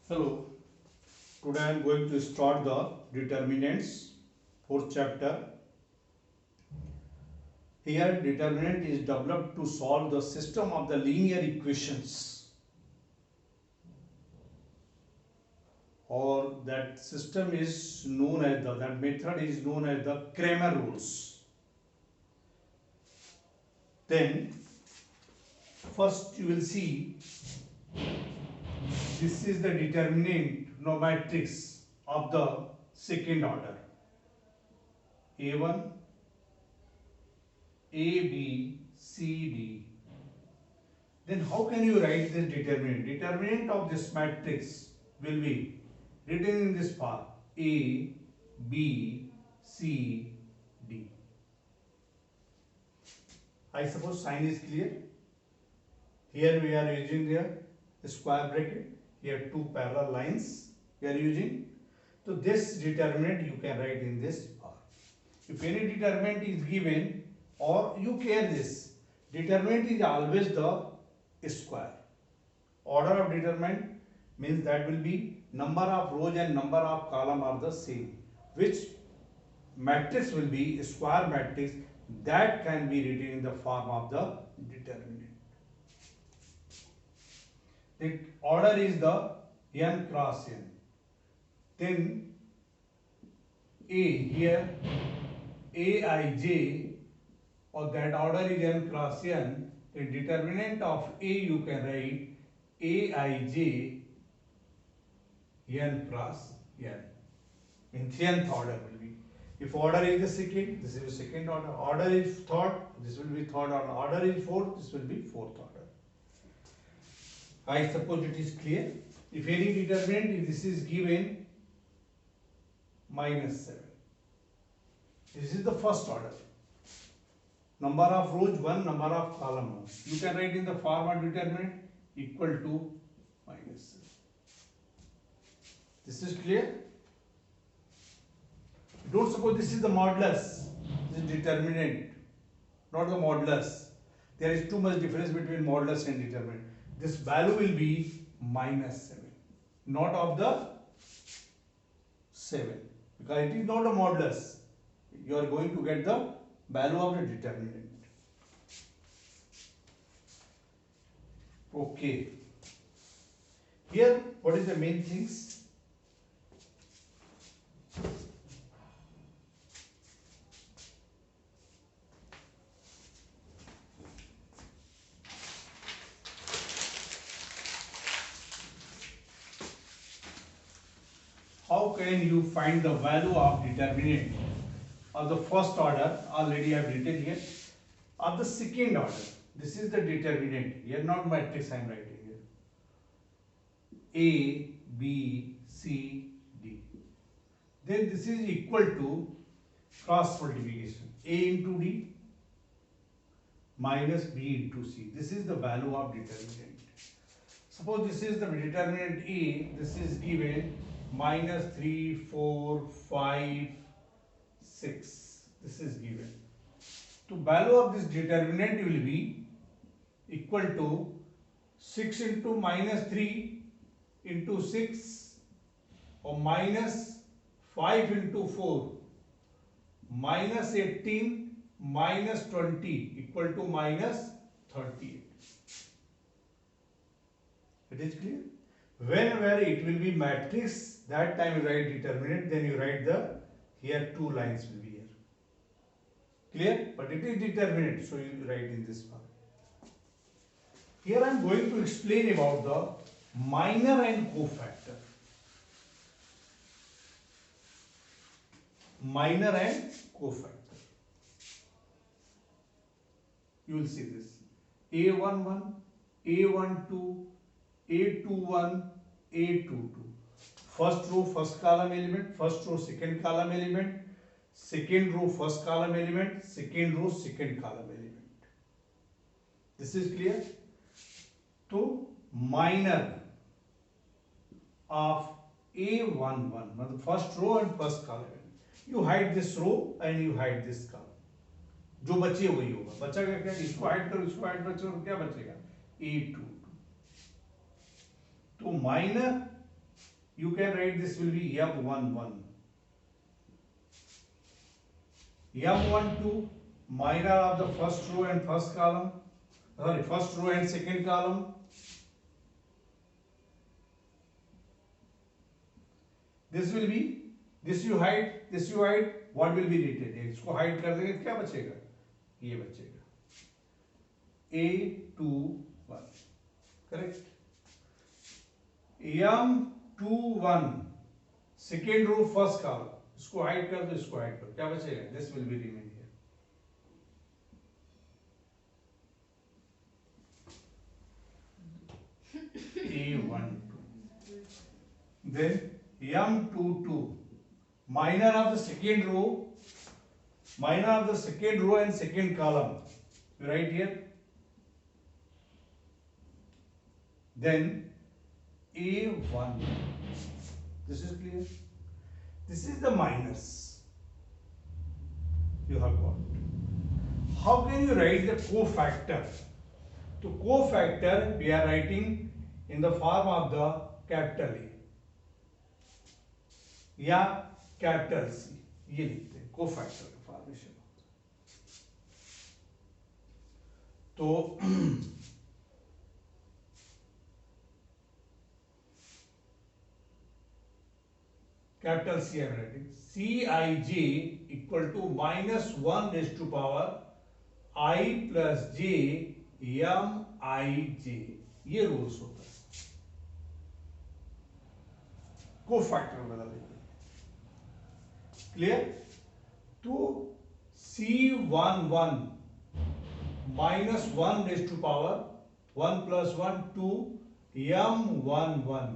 Hello, today I am going to start the determinants, fourth chapter. Here determinant is developed to solve the system of the linear equations, or that system is known as that method is known as the Cramer rules. Then first you will see this is the determinant matrix of the second order. A1, A, B, C, D. Then how can you write this determinant? Determinant of this matrix will be written in this form: A, B, C, D. I suppose sign is clear. Here we are using the square bracket. Here two parallel lines we are using. So this determinant you can write in this form. If any determinant is given, or you care this, determinant is always the square. Order of determinant means that will be number of rows and number of column are the same. Which matrix will be a square matrix that can be written in the form of the determinant. The order is the n cross n. Then A here Aij, or that order is n cross n. The determinant of A you can write Aij n cross n. In nth order will be. If order is the second, this is the second order. Order is third, this will be third order. Order is fourth, this will be fourth order. I suppose it is clear. If any determinant, if this is given -7. This is the first order. Number of rows 1, number of column 1. You can write in the form of determinant equal to -7. This is clear? Don't suppose this is the modulus. This is determinant, not the modulus. There is too much difference between modulus and determinant. This value will be -7, not of the 7, because it is not a modulus. You are going to get the value of the determinant. Okay. Here, what is the main things? How can you find the value of determinant of the first order? Already I have written here. Of the second order, this is the determinant. Here not matrix I am writing here. A, B, C, D. Then this is equal to cross multiplication. A into D minus B into C. This is the value of determinant. Suppose this is the determinant A. This is given -3, 4, 5, 6. This is given. The value of this determinant will be equal to 6 into -3 into 6, or -5 into 4, -18 -20 equal to -38. It is clear? Whenever it will be matrix, that time you write determinant, then you write the, here two lines will be here. Clear? But it is determinant, so you write in this form. Here I am going to explain about the minor and cofactor. Minor and cofactor. You will see this. A11, A12, A21, A22. First row, first column element, first row, second column element, second row, first column element, second row, second column element. This is clear? So, minor of A11, the first row and first column element. You hide this row and you hide this column. जो बचे वही होगा. बचेगा क्या? इसको hide करो, इसको hide करो, क्या बचेगा? A22. तो minor you can write this will be M11. M12 minor of the first row and first column, sorry, first row and second column. This will be, this you hide, what will be written? इसको hide कर देंगे, क्या बचेगा? ये बचेगा A21, correct? M21 second row first column, इसको hide कर दो, इसको hide करो, क्या बचेगा? This will be remain here. A12. Then M22 minor of the second row and second column, you write here. Then A1, this is clear. This is the minus you have got. How can you write the cofactor? So cofactor we are writing in the form of the capital A या capital C, ये लिखते हैं cofactor का formation. तो capital C I am writing CIJ equal to -1 I plus J MIJ, ये rules होता है। Cofactor बदल देते हैं, क्लियर? तो C11 -1 1 plus 1 2 M11,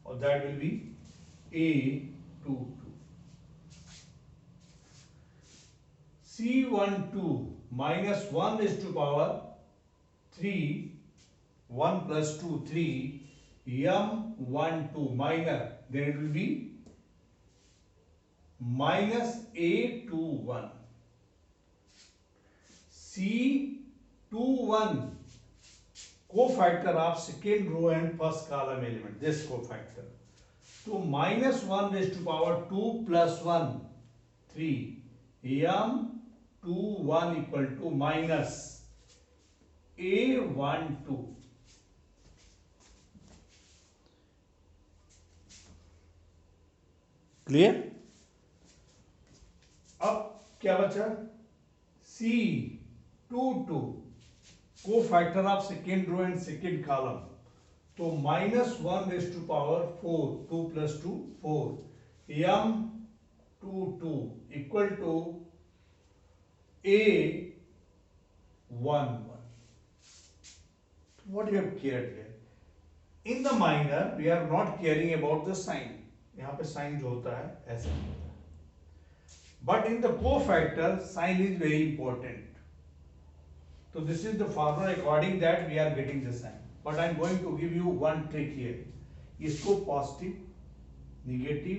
or that will be A22. C12 -1 3 1 plus 2 3 M12 minor, then it will be minus A21. C21 cofactor of second row and first column element, this cofactor. So -1 plus 1 3 M21 equal to minus A12. क्लियर? अब क्या बचा? C22 cofactor of second row and second column, तो -1 4 2 plus 2 4 M22 equal to A11. What you have cared here? In the minor we are not caring about the sign, यहाँ पे sign जो होता है ऐसे होता है, but in the cofactor sign is very important. तो this is the formula according that we are getting the sign, but I am going to give you one trick here. इसको positive negative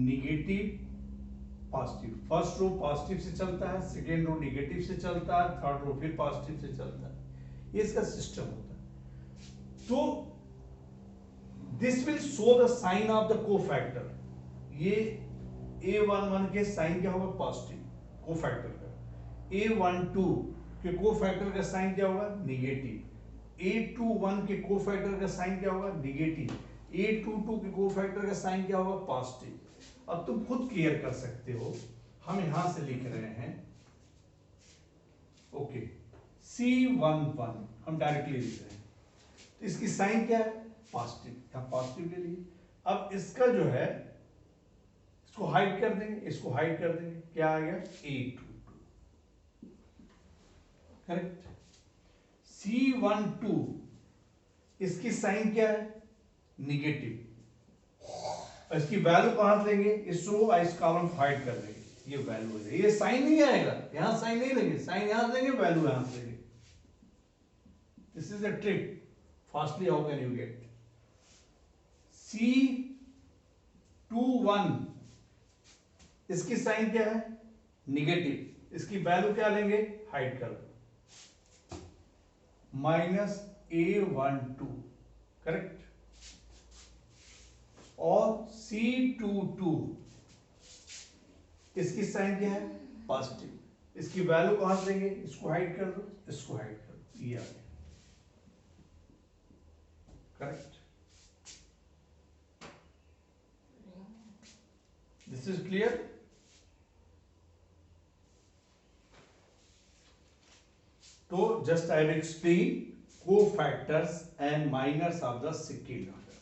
negative positive, first row positive से चलता है, second row negative से चलता है, third row फिर positive से चलता है, ये इसका सिस्टम होता है. तो this will show the sign of the cofactor. ये A11 के साइन क्या होगा? पॉजिटिव कोफैक्टर का. A12 के कोफैक्टर का साइन क्या होगा? निगेटिव. A21 के कोफैक्टर का साइन क्या होगा? निगेटिव. A22 के कोफैक्टर का साइन क्या होगा? पॉजिटिव. अब तुम खुद क्लियर कर सकते हो, हम यहां से लिख रहे हैं. ओके, C11 हम डायरेक्टली लिख रहे हैं, तो इसकी साइन क्या है? पॉजिटिव. यहां पॉजिटिव ले लिए. अब इसका जो है इसको हाइड कर देंगे, इसको हाइड कर देंगे, क्या आ गया? A22. करेक्ट. C12 इसकी साइन क्या है? निगेटिव. इसकी वैल्यू कहां से लेंगे? इस रो और इस कॉलम को हाइड कर देंगे, ये वैल्यू है. ये साइन नहीं आएगा, यहां साइन नहीं लेंगे, साइन यहां से लेंगे, वैल्यू यहां से लेंगे. This is the trick. Fastly how can you get? C21 इसकी साइन क्या है? निगेटिव. इसकी वैल्यू क्या लेंगे? हाइड कर दो. -A12. करेक्ट. और C22 इसकी साइन क्या है, पॉजिटिव, इसकी वैल्यू कहां से लेंगे, इसको हाइड कर दो, इसको हाइड कर दो, ये आ गया, करेक्ट। This is clear. तो just I will explain cofactors and minors of the second order.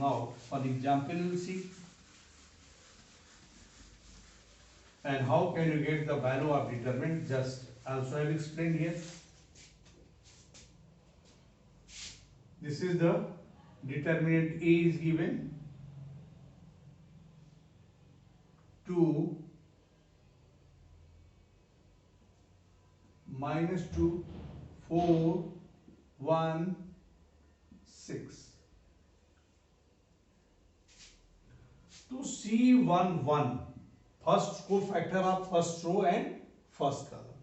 Now for example you will see, and how can you get the value of determinant, just also I will explain here. This is the determinant A is given 2 -2 4 1 6. To C11 first cofactor of first row and first column,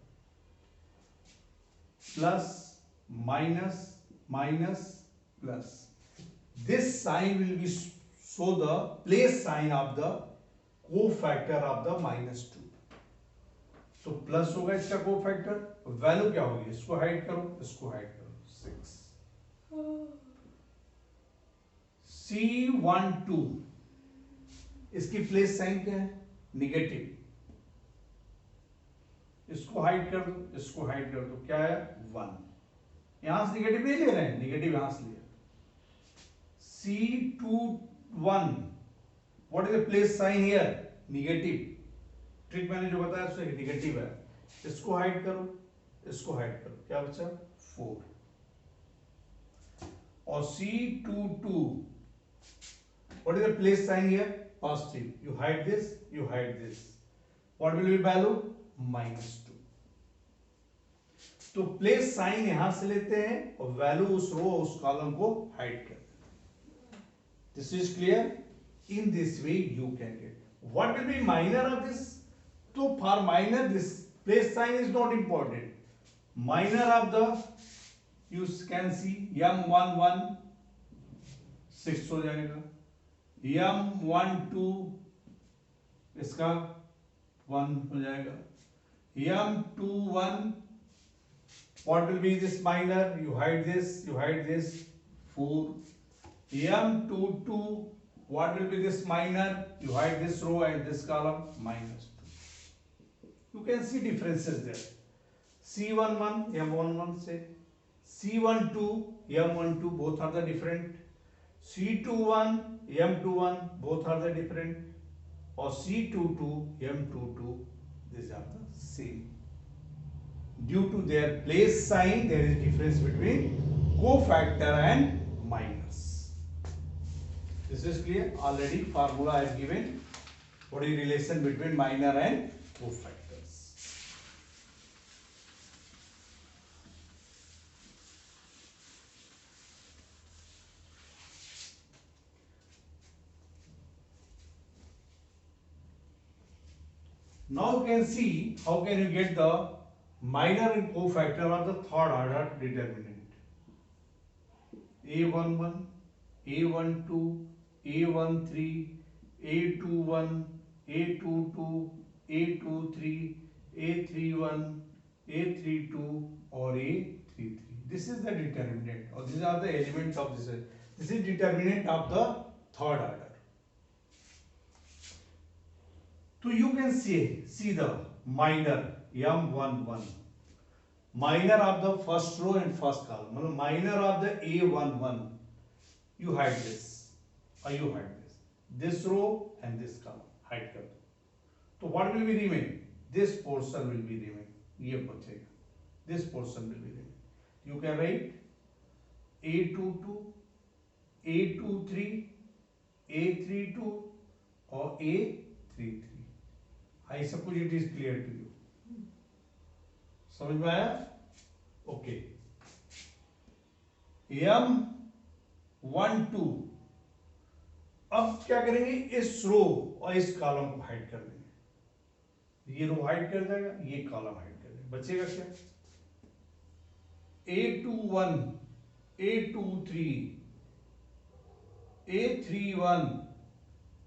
plus minus minus plus, this sign will be show the place sign of the cofactor of the -2. तो plus होगा इसका cofactor, value क्या होगी, इसको hide करो, इसको hide करो, 6. C12 इसकी प्लेस साइन क्या है, निगेटिव, इसको हाइड कर दो, इसको हाइड कर दो, क्या है 1, यहां से निगेटिव नहीं ले रहे हैं, निगेटिव यहां से लिया. C21 what is the place sign here, negative, trick मैंने जो बताया उससे निगेटिव है, इसको हाइड करो, इसको हाइड करो, क्या बचा 4. और C22 what is the place sign here, positive, you hide this, you hide this, what will be value, -2. तो प्लेस साइन यहां से लेते हैं और वैल्यू उस रो उस कॉलम को हाइड करते हैं. This is clear. In this way you can get what will be minor of this. तो for minor this place sign is not important. Minor of the you can see M11 6 हो जाएगा, M12 इसका 1 हो जाएगा, M21 what will be this minor, you hide this, you hide this, 4. M22 what will be this minor, you hide this row and this column, -2. You can see differences there. C11 M11 से, C12 M12 both are the different, C21 M21 both are the different, or C22 M22 these are the same. Due to their place sign there is difference between cofactor and minors. This is clear. Already formula I have given. What is relation between minor and cofactors. Now you can see how can you get the minor and cofactor of the third order determinant. A11, A12, A13, A21, A22, A23, A31, A32 or A33. This is the determinant, or these are the elements of this. This is determinant of the third order. So you can see the minor M11, minor of the first row and first column, मतलब minor of the A11, you hide this or you hide this row and this column, hide कर दो. तो what will be remain? This portion will be remain, ये बचेगा, this portion will be remain. You can write A22, A23, A32 or A33. I suppose it is clear to you. समझ में आया? Okay. M12 अब क्या करेंगे, इस रो और इस कॉलम को हाइड कर देंगे. ये रो हाइड कर देगा, ये कॉलम हाइड कर देगा, बचेगा क्या, A21, A23, A31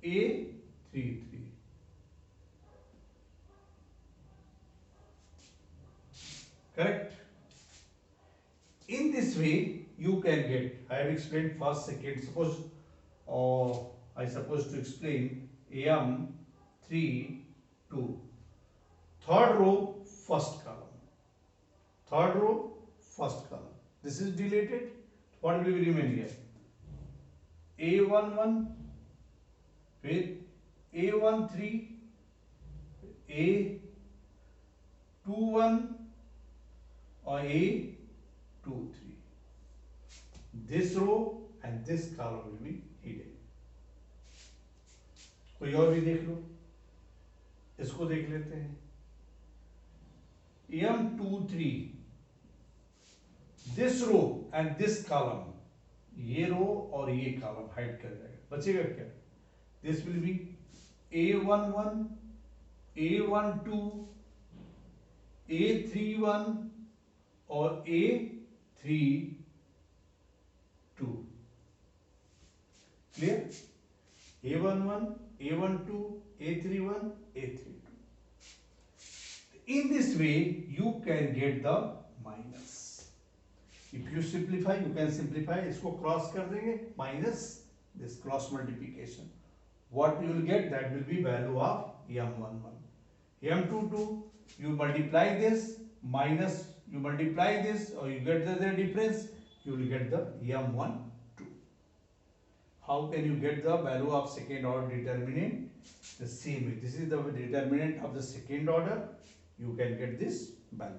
A33. Correct? In this way you can get, I have explained first, second, suppose I suppose to explain M3 2, third row first column, third row first column, this is deleted. What will remain here? A11 with A13 A21 or A23. This row and this column will be hidden. कोई और भी देख लो, इसको देख लेते हैं. M23, this row and this column, ये रो और ये कॉलम हाइड कर जाएगा, बचेगा क्या? This will be A11 A12 A31 और A32. Clear? A11 A12 A31 A32. In this way you can get the minus. If you simplify, you can simplify, इसको cross कर देंगे, minus this cross multiplication. What you will get? That will be value of M11. M22, you multiply this, minus, you multiply this, or you get the difference, you will get the M12. How can you get the value of second order determinant? The same way. This is the determinant of the second order. You can get this value.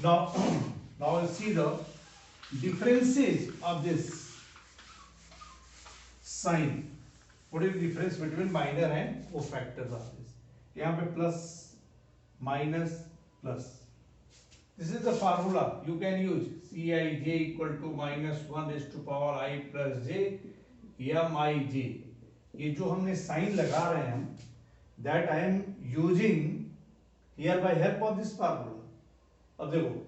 Now we'll see the differences of this sign. What is the difference between minor and cofactors of this? यहाँ पे plus, minus, plus. This is the formula you can use. Cij equal to minus 1 raised to power I plus j Mij. ये जो हमने sign लगा रहे हैं हम, that I am using here by help of this formula. अब देखो,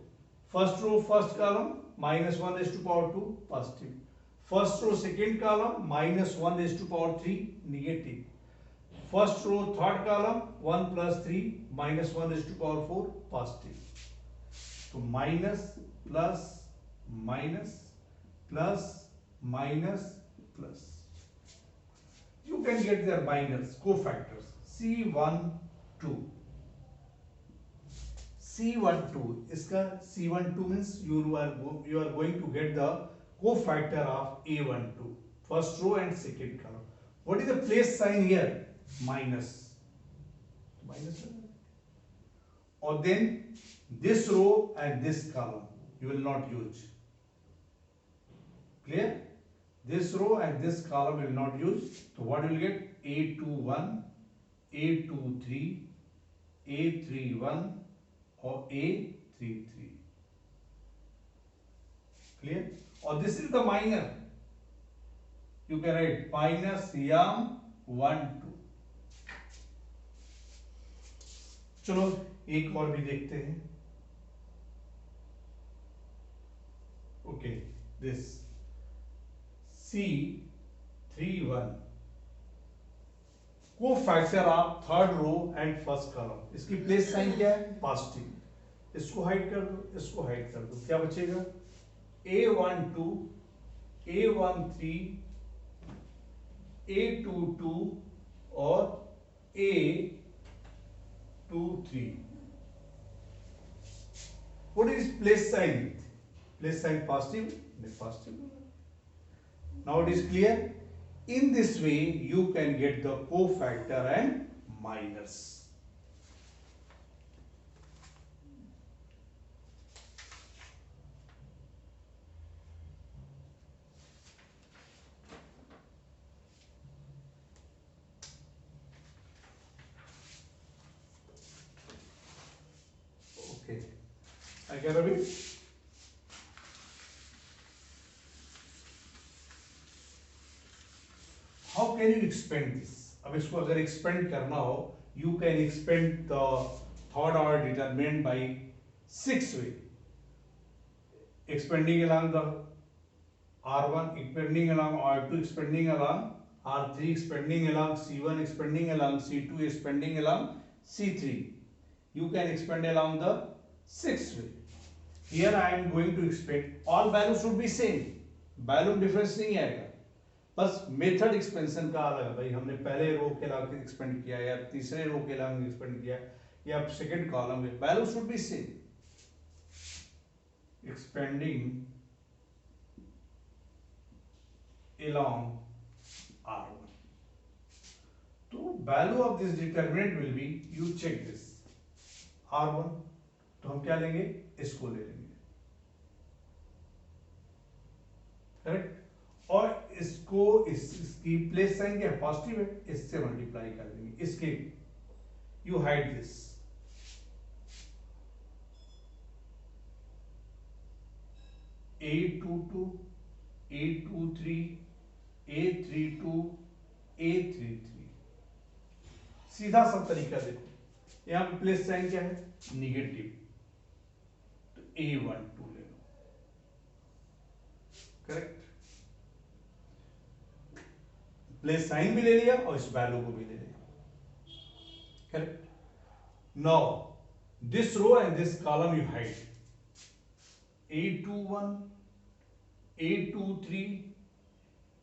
first row first column minus 1 raised to power 2 positive, first row second column minus 1 raised to power 3 negative, first row third column 1 plus 3 minus 1 raised to power 4 positive. So minus plus minus plus minus plus. You can get their minors, cofactors. C12. C12. इसका C12 means you are going to get the cofactor of A12. First row and second column. What is the place sign here? Minus. Minus. Or then this row and this column you will not use. Clear? This row and this column will not use. So what you will get? A21, A23, A31 or A33. Clear? Or this is the minor. You can write minus M12. चलो एक और भी देखते हैं. Okay, this C31, cofactor of third row and first column. इसकी place sign क्या है? Positive. इसको हाइड कर दो, इसको हाइड कर दो, क्या बचेगा? A12, A13, A22 और A23. What is place sign? Place sign positive? Positive. Now it is clear. In this way you can get the cofactor and minors. Okay. I get a bit. How can you expand this? अब इसको अगर expand करना हो, you can expand the third order determinant by 6 ways. Expanding along the R1 expanding along, R2 expanding along, R3 expanding along, C1 expanding along, C2 expanding along, C3. You can expand along the sixth way. Here I am going to expand, all values should be same, volume difference नहीं आएगा, बस method expansion का अलग है भाई, हमने पहले रो के अलावा एक्सपेंड किया या तीसरे रो के अलावा एक्सपेंड किया या सेकंड कॉलम में, value should be same. Expanding along R1. तो value of this determinant will be, you check this R1, तो हम क्या लेंगे, इसको ले लेंगे, करेक्ट. और इसको इसकी प्लेस साइन क्या है, पॉजिटिव है, इससे मल्टीप्लाई कर देंगे, इसके you hide this, A22 A23 A32 A33, सीधा सा तरीका देखो, यहां पे प्लेस साइन क्या है, निगेटिव, तो A12 ले लो, करेक्ट. प्लेस साइन भी ले लिया और इस वैल्यू को भी ले लिया, correct. Now this row and this column you hide, A21 A23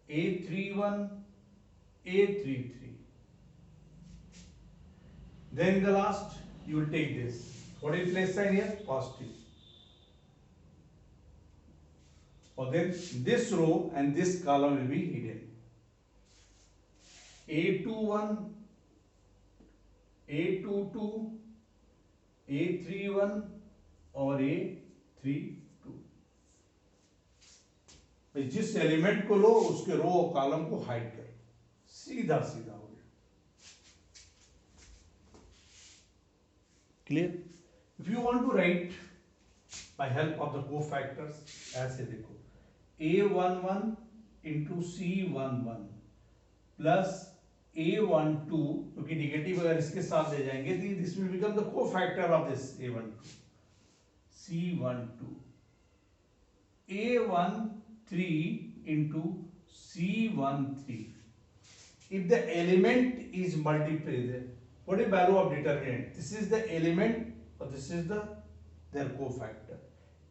A31 A33, then in the last you will take this, what is place sign here, positive, or then this row and this column will be hidden, A21 A22 A31 और A32, जिस element को लो उसके रो और column को hide करो, सीधा सीधा हो गया, clear. If you want to write by help of the cofactors, ऐसे देखो, A11 into C11 plus A12, क्योंकि निगेटिव अगर इसके साथ ले जाएंगे तो this will become the cofactor of this A12, C12 A13 into C13. If the element is multiplied, what is value of determinant? This is the element or this is their cofactor.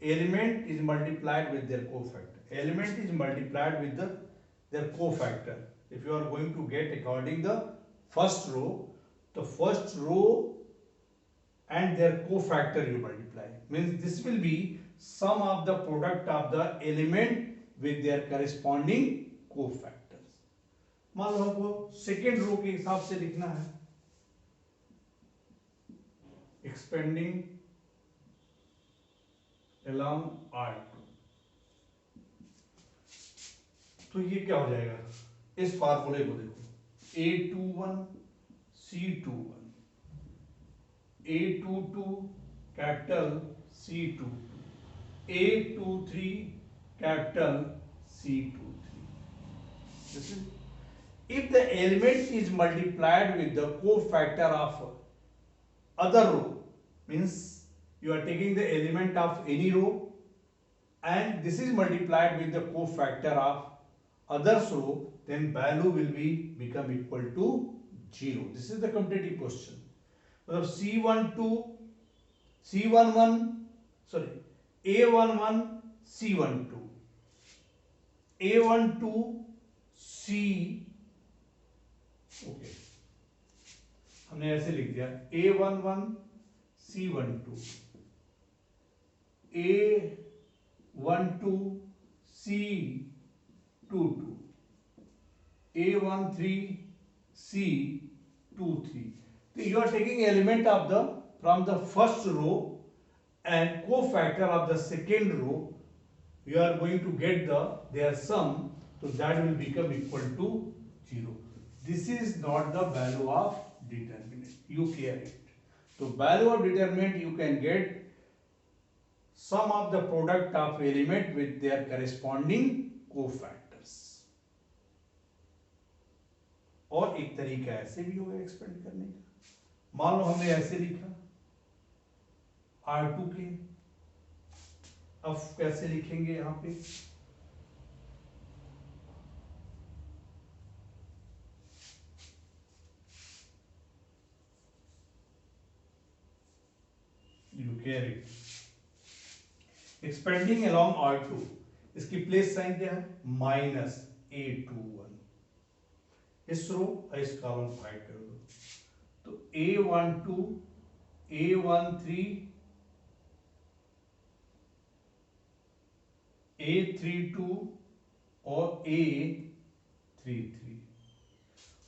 Element is multiplied with their cofactor. Element is multiplied with their cofactor. If you are going to get according the first row, the first row and their cofactor you multiply. Means this will be sum of the product of the element with their corresponding cofactors. मान लो आपको second row के हिसाब से लिखना है, expanding along R2, तो ये क्या हो जाएगा, इस फार्मूले को देखो, A21 C21 A22 capital C22 A23 capital C23. This is, if the element is multiplied with the cofactor of other row, means you are taking the element of any row and this is multiplied with the cofactor of others row, then value will be become equal to 0. This is the competitive question. A11 C12 A12 C, okay, हमने ऐसे लिख दिया, A11 C12 A12 C22 A13 C23. So you are taking element of the from the first row and cofactor of the second row, you are going to get their sum, so that will become equal to 0. This is not the value of determinant, you clear it. So value of determinant you can get sum of the product of element with their corresponding cofactors. और एक तरीका ऐसे भी होगा expand करने का, मान लो हमने ऐसे लिखा R2 के, अब कैसे लिखेंगे यहाँ पे एक्सपेंडिंग अलोंग R2, इसकी प्लेस साइन क्या है, -A21। इस रो और इस कॉलम को हाइड कर दो, तो A12, A13, A32 और A33।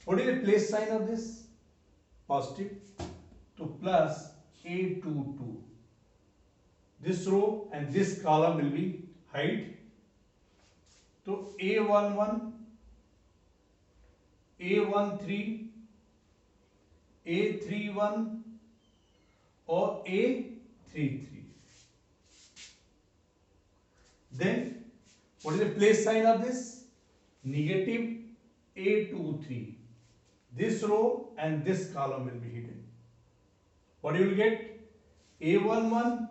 What is the place sign of this? Positive. So plus A22. This row and this column will be hide. So A11, A13, A31 or A33. Then what is the place sign of this? Negative A23. This row and this column will be hidden. What you will get? A11,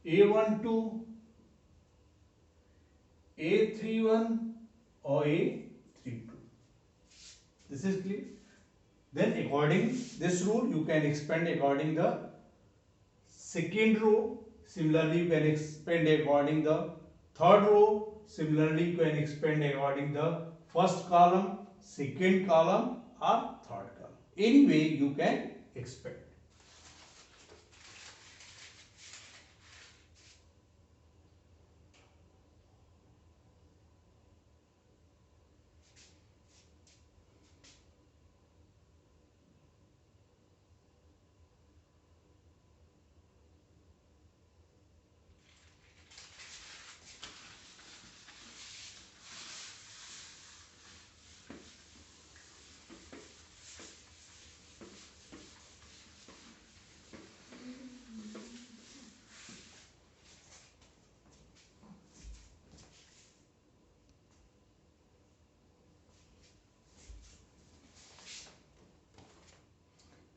A12, A31 or A32. This is clear. Then according this rule you can expand according the second row. Similarly you can expand according the third row. Similarly you can expand according the first column, second column or third column. Any way you can expand.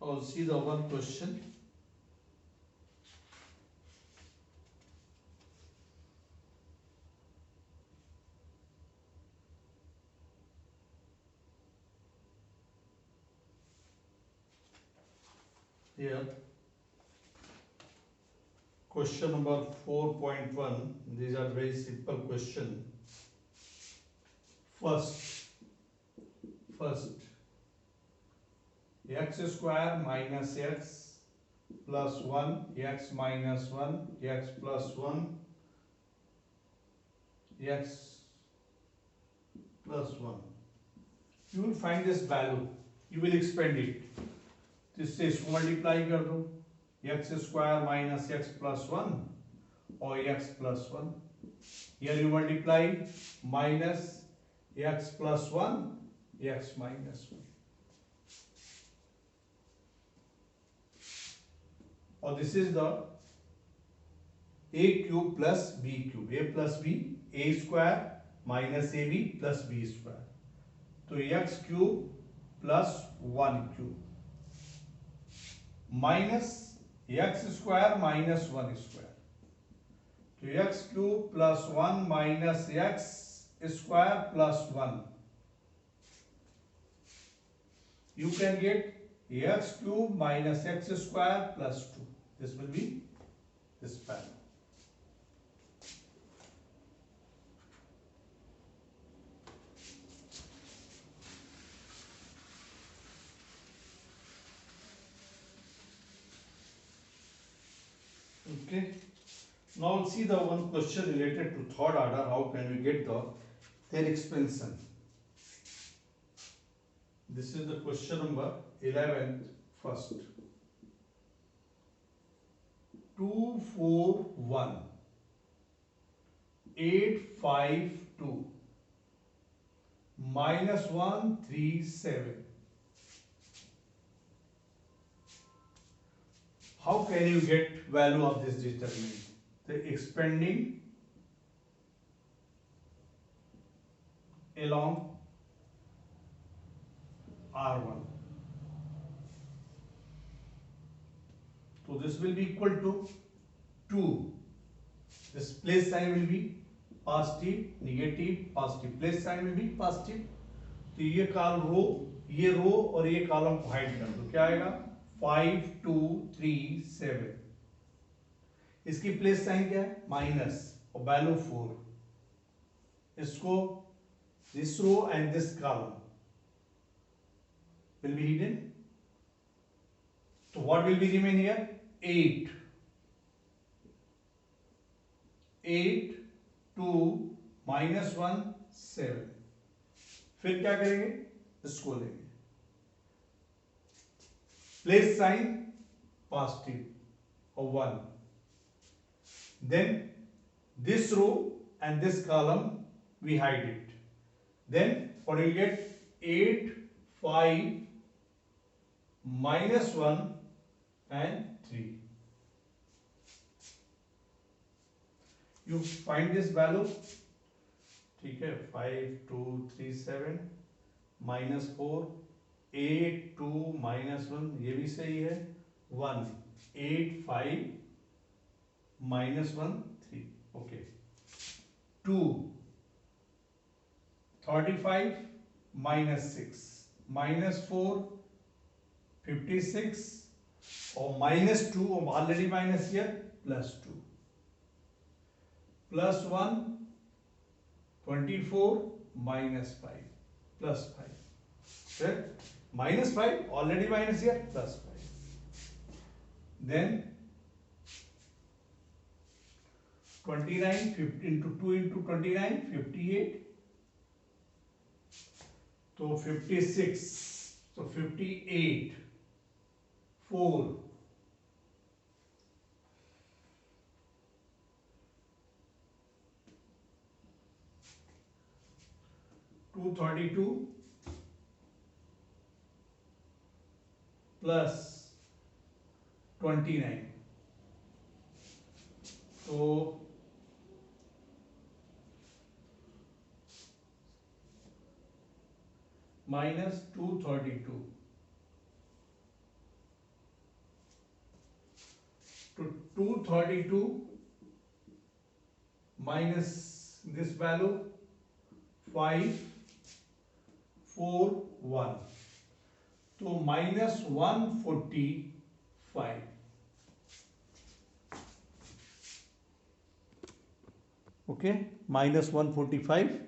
I'll see the one question. Here, question number 4.1. These are very simple question. First, x square minus x plus 1, x minus 1, x plus 1, x plus 1. You will find this value. You will expand it. इससे इसको multiply कर दो, x square minus x plus 1 or x plus 1. Here you multiply minus x plus 1, x minus 1. Or this is the a cube plus b cube. A plus b, a square minus ab plus b square. So x cube plus 1 cube minus x square minus 1 square. So x cube plus 1 minus x square plus 1. You can get x cube minus x square plus 2. This will be this value. Okay. Now we'll see the one question related to third order. How can we get their expansion? This is the question number 11. First, 241 852 minus 137. How can you get value of this determinant? The expanding along R1. So this will be equal to 2. This place sign will be positive, negative, positive. Place sign will be positive. तो ये रो और ये column को hide कर दो, क्या आएगा 5237। इसकी प्लेस साइन क्या है, माइनस, और वैल्यू 4। इसको this row and this column will be hidden. So what will be remain here, 8, 8 2 minus 1 7। फिर क्या करेंगे, इसको लेंगे, प्लेस साइन पॉजिटिव और 1, then this row and this column we hide it, then what you get, 8 5 minus 1 and 3। you find this value, ठीक है, 5237 minus 4, 8 2 minus 1, ये भी सही है, 1 8 5 minus 1 3, ओके। 2 35 minus 6 minus 4 56 और minus 2 already minus here, plus 2 plus 1 24 minus 5 plus 5, right? Minus 5 already minus here, plus 5, then 29 50 into 2 into 29 58, तो 56, so 58 4 232 plus 29, तो minus 232, to 232 minus this value 5 4 1, तो minus 145, okay, minus 145